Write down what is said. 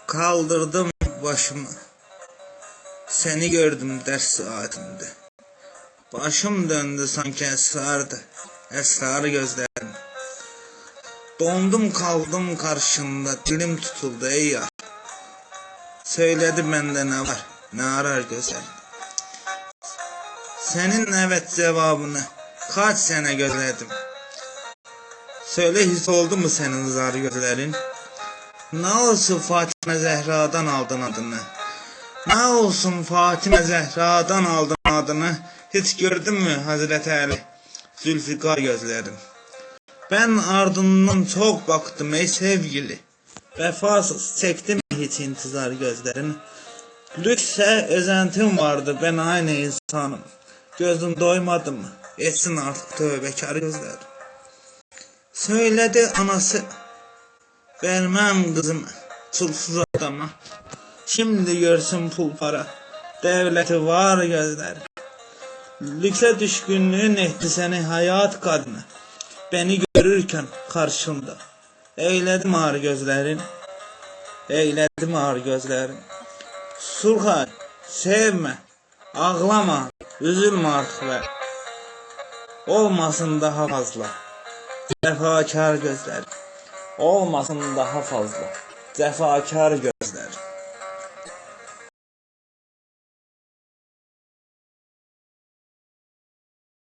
Kaldırdım başımı. Seni gördüm ders saatinde. Başım döndü sanki esrardı. Esrarı gözlerim. Dondum kaldım karşında. Dilim tutuldu ey yar. Söyledi bende ne var, ne arar gözlerin. Senin evet cevabını kaç sene gözledim. Söyle hiç oldu mu senin zar gözlerin? Ne olsun Fatime Zehra'dan aldın adını. Ne olsun Fatime Zehra'dan aldın adını. Hiç gördün mü Hazreti Ali Zülfikar gözlerin? Ben ardından çok baktım ey sevgili. Vefasız çektim hiç intizar gözlerin. Lütfe özentim vardı, ben aynı insanım. Gözüm doymadı mı? Etsin artık tövbekar gözlerim. Söyledi anası, vermem kızımı çulsuz adama. Şimdi görsün pul para, devleti var gözlerim. Lükse düşkünlüğün etti seni hayat kadını. Beni görürken karşımda eyledim ağır gözlerin. Eyledim ağır gözlerin. Sulha sevme, ağlama, üzülme artık ve olmasın daha fazla cefakar gözler. Olmasın daha fazla cefakar gözler.